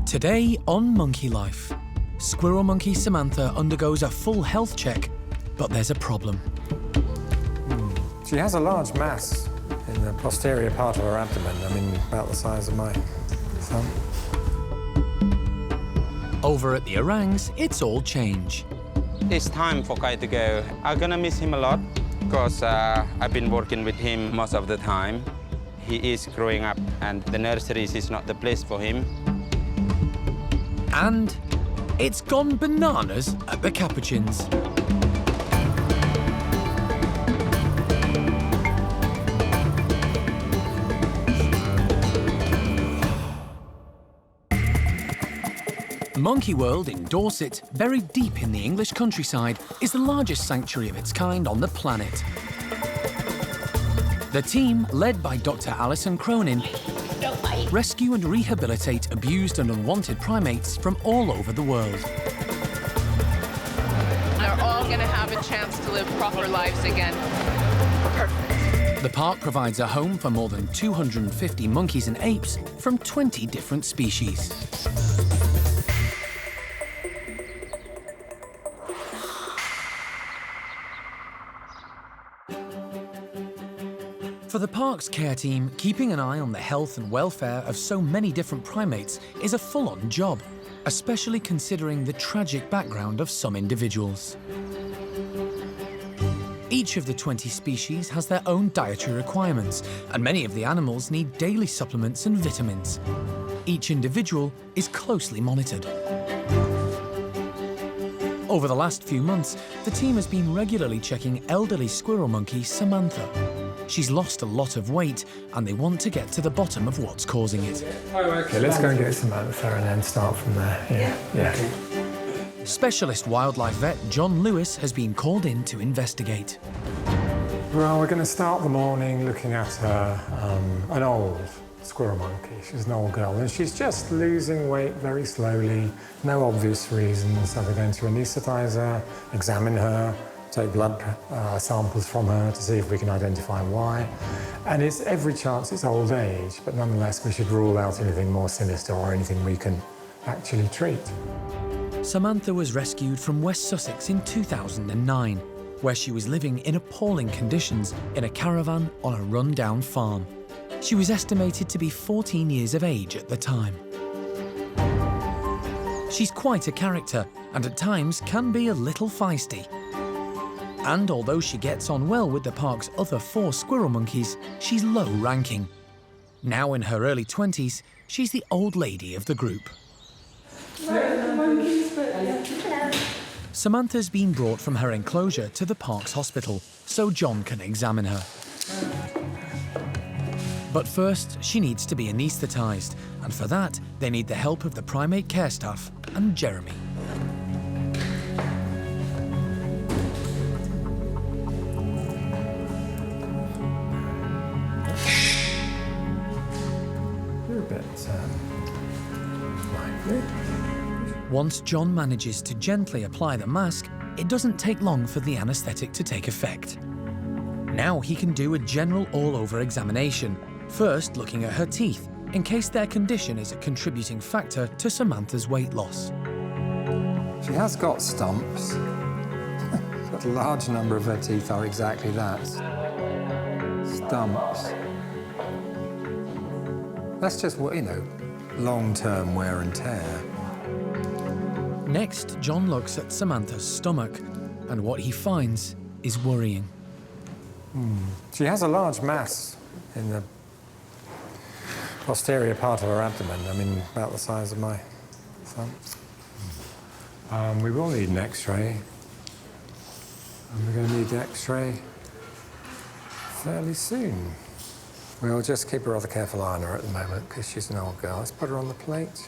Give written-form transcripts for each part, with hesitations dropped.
Today on Monkey Life, squirrel monkey Samantha undergoes a full health check, but there's a problem. She has a large mass in the posterior part of her abdomen, I mean, about the size of my thumb. Over at the Orangs, it's all change. It's time for Kai to go. I'm gonna miss him a lot because I've been working with him most of the time. He is growing up and the nurseries is not the place for him. And it's gone bananas at the Capuchins. Monkey World in Dorset, buried deep in the English countryside, is the largest sanctuary of its kind on the planet. The team, led by Dr. Alison Cronin, rescue and rehabilitate abused and unwanted primates from all over the world. They're all going to have a chance to live proper lives again. Perfect. The park provides a home for more than 250 monkeys and apes from 20 different species. For the park's care team, keeping an eye on the health and welfare of so many different primates is a full-on job, especially considering the tragic background of some individuals. Each of the 20 species has their own dietary requirements, and many of the animals need daily supplements and vitamins. Each individual is closely monitored. Over the last few months, the team has been regularly checking elderly squirrel monkey Samantha. She's lost a lot of weight, and they want to get to the bottom of what's causing it. Oh, OK, let's go and get Samantha and then start from there. Yeah. Specialist wildlife vet John Lewis has been called in to investigate. Well, we're going to start the morning looking at an old squirrel monkey. She's an old girl, and she's just losing weight very slowly, no obvious reason. So we're going to anaesthetise her, examine her, take blood samples from her to see if we can identify why. And it's every chance it's old age, but nonetheless we should rule out anything more sinister or anything we can actually treat. Samantha was rescued from West Sussex in 2009, where she was living in appalling conditions in a caravan on a run-down farm. She was estimated to be 14 years of age at the time. She's quite a character, and at times can be a little feisty. And although she gets on well with the park's other 4 squirrel monkeys, she's low ranking. Now in her early 20s, she's the old lady of the group. Samantha's been brought from her enclosure to the park's hospital so John can examine her. But first, she needs to be anaesthetised, and for that, they need the help of the primate care staff and Jeremy. Once John manages to gently apply the mask, it doesn't take long for the anaesthetic to take effect. Now he can do a general all-over examination, first looking at her teeth, in case their condition is a contributing factor to Samantha's weight loss. She has got stumps, but a large number of her teeth are exactly that. Stumps. That's just, you know, long-term wear and tear. Next, John looks at Samantha's stomach, and what he finds is worrying. She has a large mass in the posterior part of her abdomen, I mean, about the size of my thumb. We will need an X-ray. And we're going to need the X-ray fairly soon. We'll just keep a rather careful eye on her at the moment, because she's an old girl. Let's put her on the plate.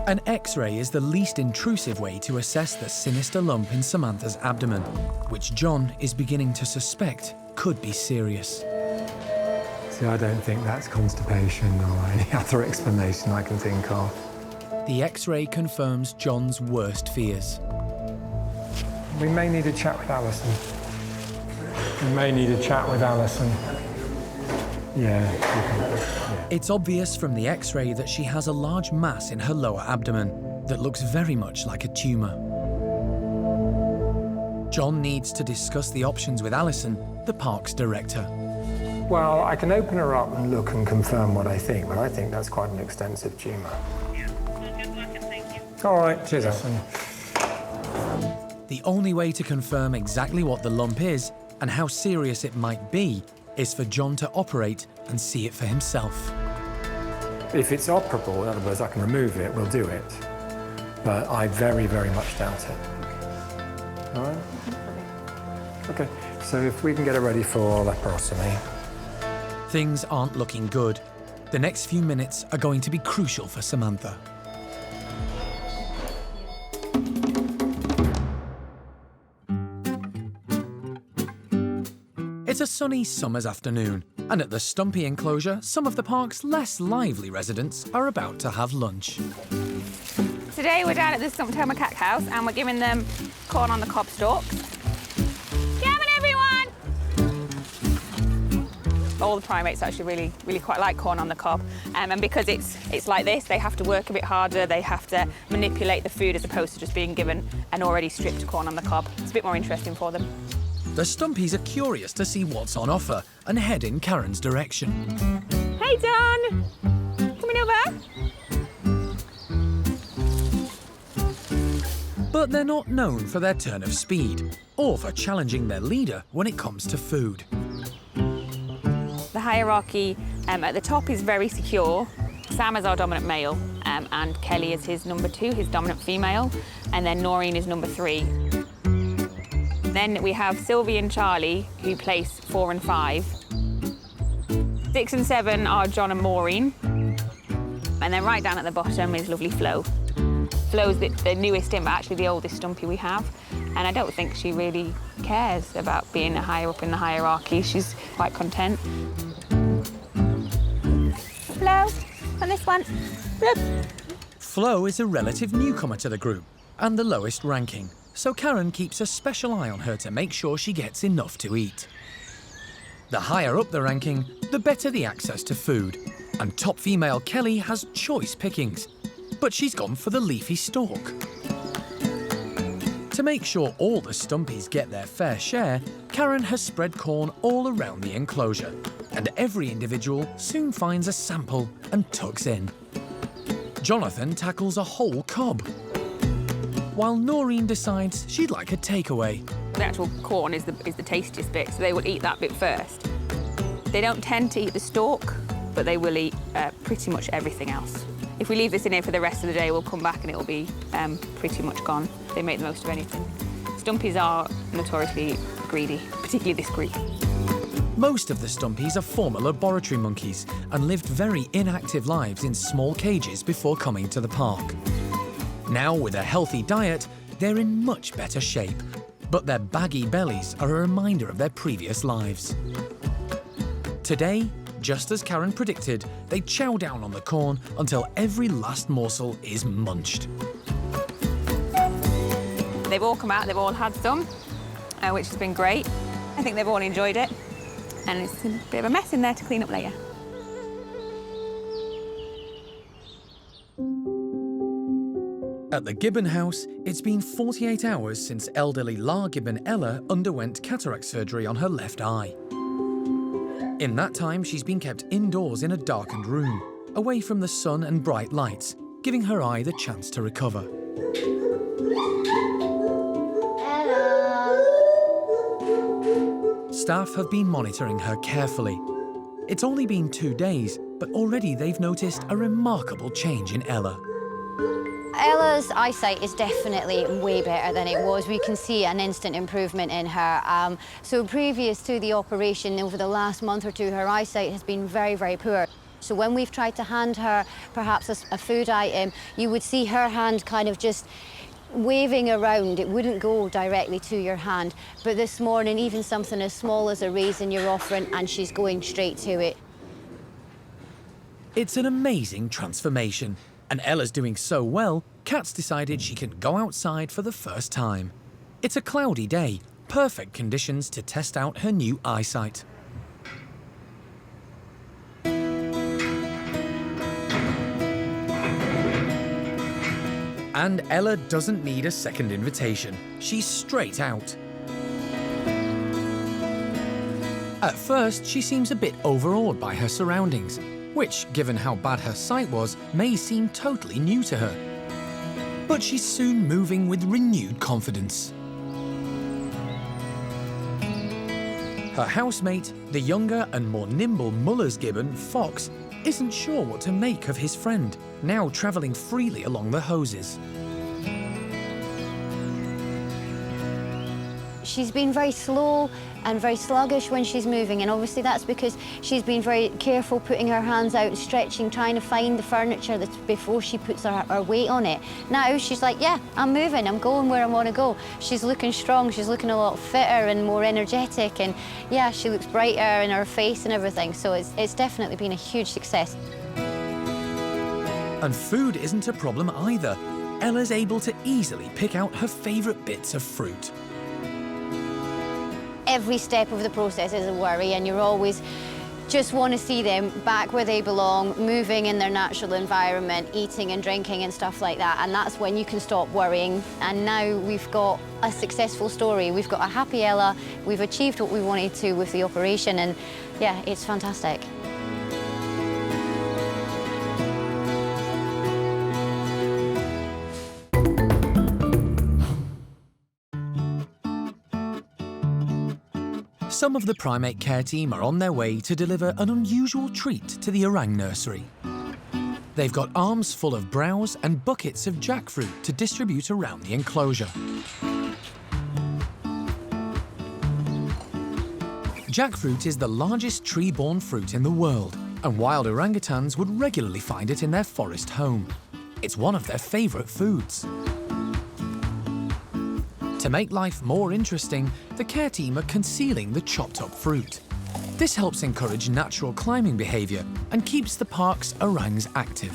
An X-ray is the least intrusive way to assess the sinister lump in Samantha's abdomen, which John is beginning to suspect could be serious. See, I don't think that's constipation or any other explanation I can think of. The X-ray confirms John's worst fears. We may need a chat with Alison. We may need a chat with Alison. Yeah. It's obvious from the X-ray that she has a large mass in her lower abdomen that looks very much like a tumour. John needs to discuss the options with Alison, the park's director. Well, I can open her up and look and confirm what I think, but I think that's quite an extensive tumour. Yeah. Good luck and thank you. All right, cheers, Alison. The only way to confirm exactly what the lump is and how serious it might be is for John to operate and see it for himself. If it's operable, in other words, I can remove it, we'll do it. But I very, very much doubt it. All right? Okay, so if we can get her ready for laparoscopy. Things aren't looking good. The next few minutes are going to be crucial for Samantha. It's a sunny summer's afternoon, and at the Stumpy enclosure, some of the park's less lively residents are about to have lunch. Today we're down at the Stumptown Macaque House and we're giving them corn on the cob stalks. Come on, everyone! All the primates actually really quite like corn on the cob, and because it's like this, they have to work a bit harder, they have to manipulate the food as opposed to just being given an already stripped corn on the cob. It's a bit more interesting for them. The Stumpies are curious to see what's on offer and head in Karen's direction. Hey, Don! Coming over? But they're not known for their turn of speed or for challenging their leader when it comes to food. The hierarchy at the top is very secure. Sam is our dominant male, and Kelly is his number 2, his dominant female, and then Noreen is number 3. Then we have Sylvie and Charlie, who place 4 and 5. 6 and 7 are John and Maureen. And then right down at the bottom is lovely Flo. Flo's the newest in, but actually the oldest Stumpy we have. And I don't think she really cares about being higher up in the hierarchy. She's quite content. Flo, on this one. Bloop. Flo is a relative newcomer to the group and the lowest ranking, so Karen keeps a special eye on her to make sure she gets enough to eat. The higher up the ranking, the better the access to food, and top female Kelly has choice pickings, but she's gone for the leafy stalk. To make sure all the Stumpies get their fair share, Karen has spread corn all around the enclosure, and every individual soon finds a sample and tucks in. Jonathan tackles a whole cob, while Noreen decides she'd like a takeaway. The actual corn is the tastiest bit, so they will eat that bit first. They don't tend to eat the stalk, but they will eat pretty much everything else. If we leave this in here for the rest of the day, we'll come back and it'll be pretty much gone. They make the most of anything. Stumpies are notoriously greedy, particularly this group. Most of the Stumpies are former laboratory monkeys and lived very inactive lives in small cages before coming to the park. Now, with a healthy diet, they're in much better shape, but their baggy bellies are a reminder of their previous lives. Today, just as Karen predicted, they chow down on the corn until every last morsel is munched. They've all come out, they've all had some, which has been great. I think they've all enjoyed it, and it's a bit of a mess in there to clean up later. At the Gibbon house, it's been 48 hours since elderly La Gibbon Ella underwent cataract surgery on her left eye. In that time, she's been kept indoors in a darkened room, away from the sun and bright lights, giving her eye the chance to recover. Hello. Staff have been monitoring her carefully. It's only been 2 days, but already they've noticed a remarkable change in Ella. Ella's eyesight is definitely way better than it was. We can see an instant improvement in her. So previous to the operation, over the last month or two, her eyesight has been very, very poor. So when we've tried to hand her perhaps a food item, you would see her hand kind of just waving around. It wouldn't go directly to your hand. But this morning, even something as small as a raisin you're offering, and she's going straight to it. It's an amazing transformation. And Ella's doing so well, Kat's decided she can go outside for the first time. It's a cloudy day, perfect conditions to test out her new eyesight. And Ella doesn't need a second invitation. She's straight out. At first, she seems a bit overawed by her surroundings, which, given how bad her sight was, may seem totally new to her. But she's soon moving with renewed confidence. Her housemate, the younger and more nimble Muller's gibbon, Fox, isn't sure what to make of his friend, now travelling freely along the hoses. She's been very slow and very sluggish when she's moving, and obviously that's because she's been very careful putting her hands out and stretching, trying to find the furniture that's before she puts her weight on it. Now she's like, yeah, I'm moving, I'm going where I want to go. She's looking strong, she's looking a lot fitter and more energetic, and yeah, she looks brighter in her face and everything, so it's definitely been a huge success. And food isn't a problem either. Ella's able to easily pick out her favourite bits of fruit. Every step of the process is a worry, and you're always just want to see them back where they belong, moving in their natural environment, eating and drinking and stuff like that, and that's when you can stop worrying. And now we've got a successful story. We've got a happy Ella, we've achieved what we wanted to with the operation, and yeah, it's fantastic. Some of the primate care team are on their way to deliver an unusual treat to the orang nursery. They've got arms full of browse and buckets of jackfruit to distribute around the enclosure. Jackfruit is the largest tree-borne fruit in the world, and wild orangutans would regularly find it in their forest home. It's one of their favourite foods. To make life more interesting, the care team are concealing the chopped-up fruit. This helps encourage natural climbing behaviour and keeps the park's orangs active.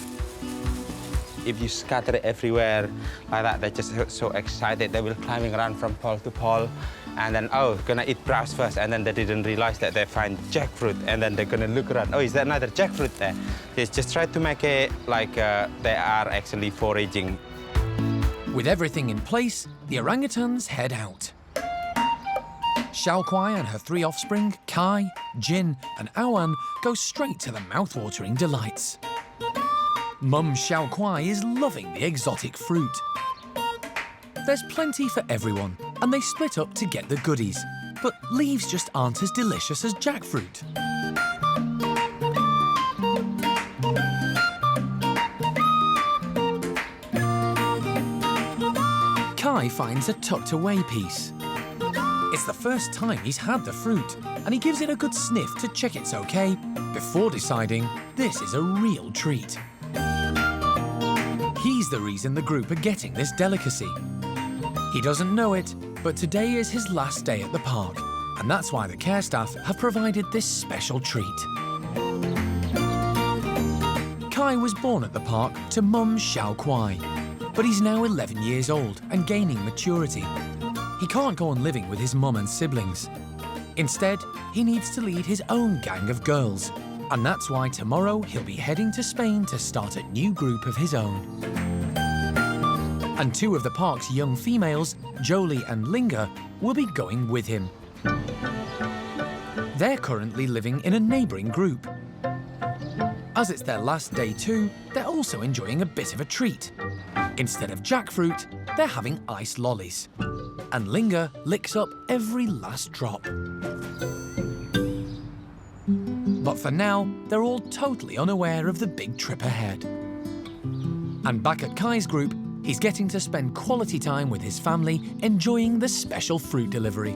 If you scatter it everywhere like that, they're just so excited. They will climbing around from pole to pole, and then, oh, gonna eat browse first, and then they didn't realize that they find jackfruit, and then they're gonna look around. Oh, is there another jackfruit there? It's just try to make it like they are actually foraging. With everything in place, the orangutans head out. Xiao Kuai and her 3 offspring, Kai, Jin and Awan, go straight to the mouth-watering delights. Mum Xiao Kuai is loving the exotic fruit. There's plenty for everyone, and they split up to get the goodies. But leaves just aren't as delicious as jackfruit. Kai finds a tucked-away piece. It's the first time he's had the fruit, and he gives it a good sniff to check it's okay, before deciding this is a real treat. He's the reason the group are getting this delicacy. He doesn't know it, but today is his last day at the park, and that's why the care staff have provided this special treat. Kai was born at the park to Mum Xiao Kuai, but he's now 11 years old and gaining maturity. He can't go on living with his mum and siblings. Instead, he needs to lead his own gang of girls, and that's why tomorrow he'll be heading to Spain to start a new group of his own. And 2 of the park's young females, Jolie and Linga, will be going with him. They're currently living in a neighbouring group. As it's their last day too, they're also enjoying a bit of a treat. Instead of jackfruit, they're having ice lollies. And Linga licks up every last drop. But for now, they're all totally unaware of the big trip ahead. And back at Kai's group, he's getting to spend quality time with his family, enjoying the special fruit delivery.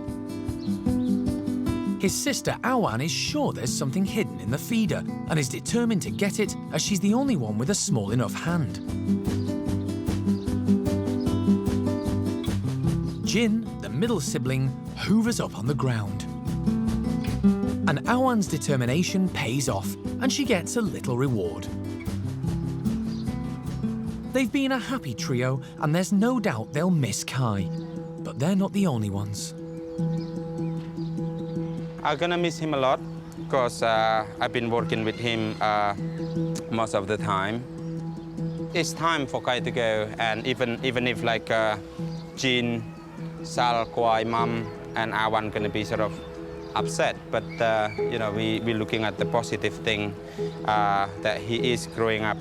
His sister Awan is sure there's something hidden in the feeder and is determined to get it, as she's the only one with a small enough hand. Jin, the middle sibling, hoovers up on the ground. And Awan's determination pays off, and she gets a little reward. They've been a happy trio, and there's no doubt they'll miss Kai. But they're not the only ones. I'm gonna miss him a lot, because I've been working with him most of the time. it's time for Kai to go, and even if like Jean, Sal, Kwai, Mum, and Awan gonna be sort of upset, but you know, we're looking at the positive thing that he is growing up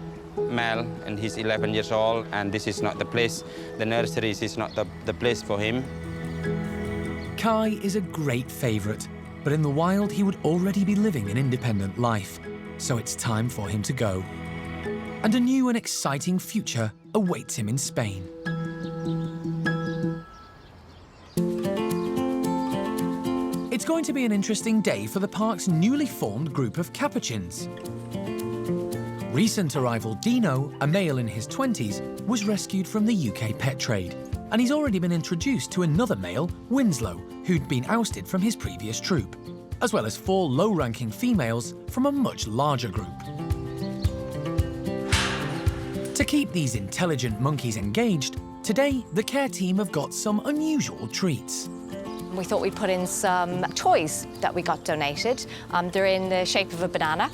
male and he's 11 years old, and this is not the place. The nurseries is not the place for him. Kai is a great favourite, but in the wild he would already be living an independent life, so it's time for him to go. And a new and exciting future awaits him in Spain. It's going to be an interesting day for the park's newly formed group of capuchins. Recent arrival Dino, a male in his 20s, was rescued from the UK pet trade, and he's already been introduced to another male, Winslow, who'd been ousted from his previous troop, as well as 4 low-ranking females from a much larger group. To keep these intelligent monkeys engaged, today the care team have got some unusual treats. We thought we'd put in some toys that we got donated. They're in the shape of a banana.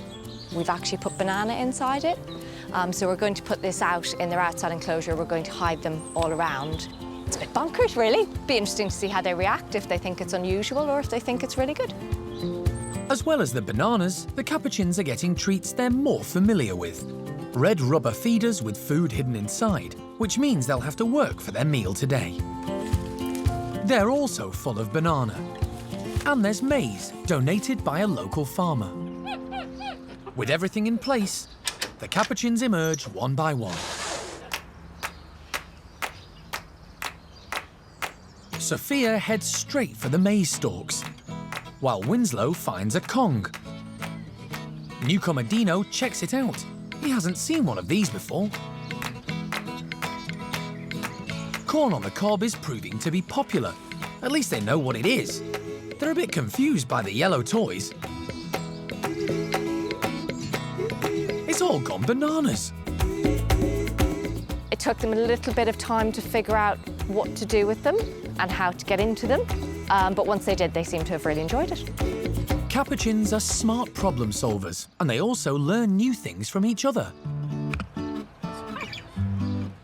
We've actually put banana inside it. So we're going to put this out in their outside enclosure. We're going to hide them all around. It's a bit bonkers, really. Be interesting to see how they react, if they think it's unusual or if they think it's really good. As well as the bananas, the capuchins are getting treats they're more familiar with. Red rubber feeders with food hidden inside, which means they'll have to work for their meal today. They're also full of banana. And there's maize, donated by a local farmer. With everything in place, the capuchins emerge one by one. Sophia heads straight for the maize stalks, while Winslow finds a Kong. Newcomer Dino checks it out. He hasn't seen one of these before. Corn on the cob is proving to be popular. At least they know what it is. They're a bit confused by the yellow toys. It's all gone bananas. It took them a little bit of time to figure out what to do with them and how to get into them. But once they did, they seemed to have really enjoyed it. Capuchins are smart problem solvers, and they also learn new things from each other.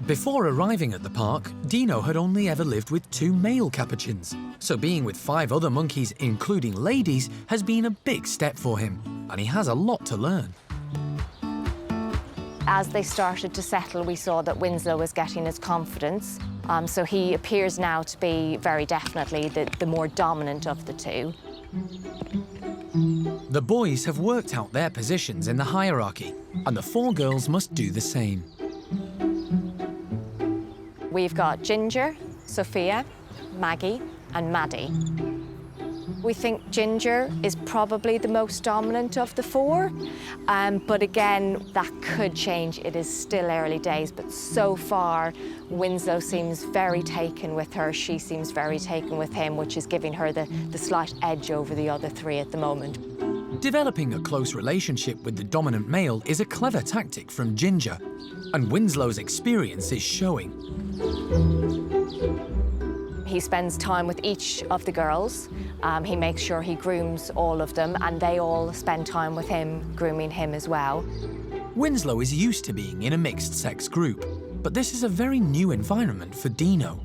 Before arriving at the park, Dino had only ever lived with 2 male capuchins, so being with 5 other monkeys, including ladies, has been a big step for him, and he has a lot to learn. As they started to settle, we saw that Winslow was getting his confidence. So he appears now to be very definitely the more dominant of the 2. The boys have worked out their positions in the hierarchy, and the 4 girls must do the same. We've got Ginger, Sophia, Maggie, and Maddie. We think Ginger is probably the most dominant of the 4, but again, that could change. It is still early days, but so far, Winslow seems very taken with her. She seems very taken with him, which is giving her the slight edge over the other 3 at the moment. Developing a close relationship with the dominant male is a clever tactic from Ginger, and Winslow's experience is showing. He spends time with each of the girls. He makes sure he grooms all of them, and they all spend time with him, grooming him as well. Winslow is used to being in a mixed-sex group, but this is a very new environment for Dino.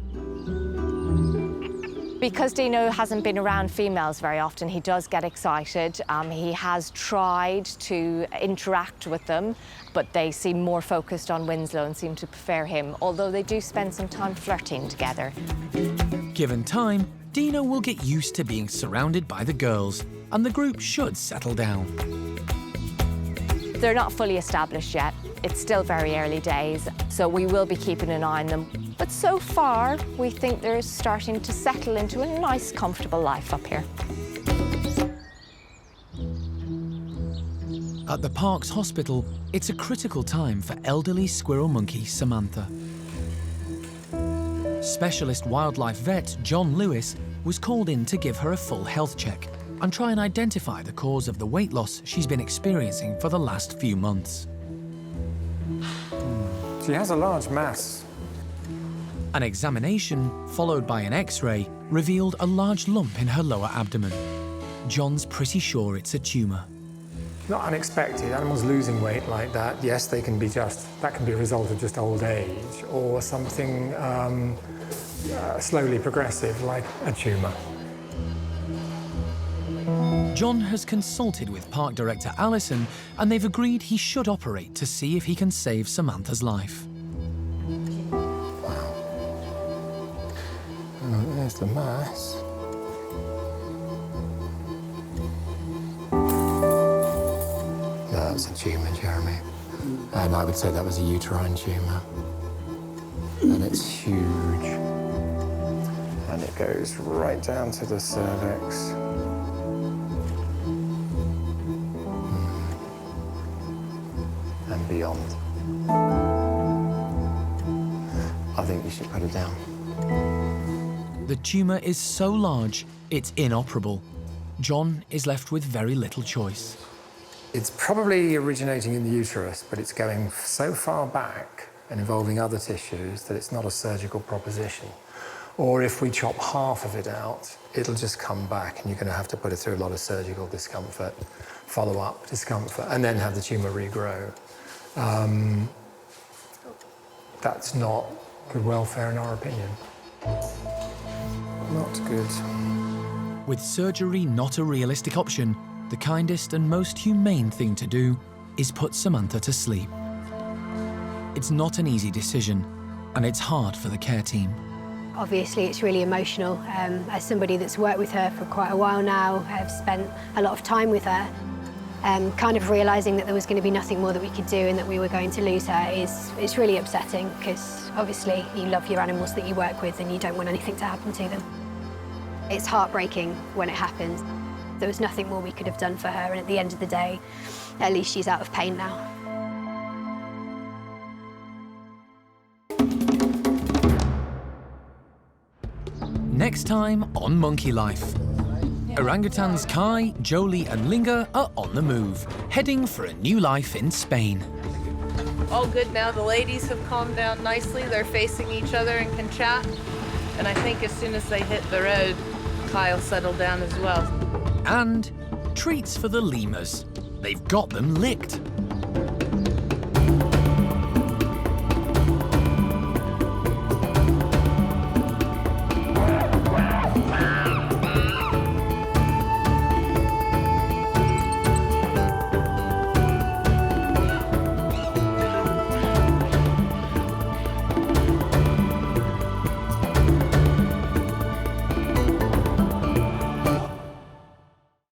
Because Dino hasn't been around females very often, he does get excited. He has tried to interact with them, but they seem more focused on Winslow and seem to prefer him, although they do spend some time flirting together. Given time, Dino will get used to being surrounded by the girls, and the group should settle down. They're not fully established yet. It's still very early days, so we will be keeping an eye on them. But so far, we think they're starting to settle into a nice, comfortable life up here. At the park's hospital, it's a critical time for elderly squirrel monkey Samantha. Specialist wildlife vet John Lewis was called in to give her a full health check and try and identify the cause of the weight loss she's been experiencing for the last few months. She has a large mass. An examination, followed by an X-ray, revealed a large lump in her lower abdomen. John's pretty sure it's a tumour. not unexpected. Animals losing weight like that, yes, that can be a result of just old age or something slowly progressive like a tumour. John has consulted with park director Alison and they've agreed he should operate to see if he can save Samantha's life. Wow. Oh, there's the mass. That's a tumour, Jeremy. And I would say that was a uterine tumour. And it's huge. And it goes right down to the cervix. And beyond. I think you should put it down. The tumour is so large, it's inoperable. John is left with very little choice. It's probably originating in the uterus, but it's going so far back and involving other tissues that it's not a surgical proposition. Or if we chop half of it out, it'll just come back and you're going to have to put it through a lot of surgical discomfort, follow-up discomfort, and then have the tumour regrow. That's not good welfare in our opinion. Not good. With surgery not a realistic option, the kindest and most humane thing to do is put Samantha to sleep. It's not an easy decision, and it's hard for the care team. Obviously, it's really emotional. As somebody that's worked with her for quite a while now, I've spent a lot of time with her. Kind of realising that there was going to be nothing more that we could do and that we were going to lose her it's really upsetting, because obviously you love your animals that you work with and you don't want anything to happen to them. It's heartbreaking when it happens. There was nothing more we could have done for her, and at the end of the day, at least she's out of pain now. Next time on Monkey Life. Orangutans Kai, Jolie and Linga are on the move, heading for a new life in Spain. All good now. The ladies have calmed down nicely. They're facing each other and can chat. And I think as soon as they hit the road, Kyle settled down as well. And treats for the lemurs. They've got them licked.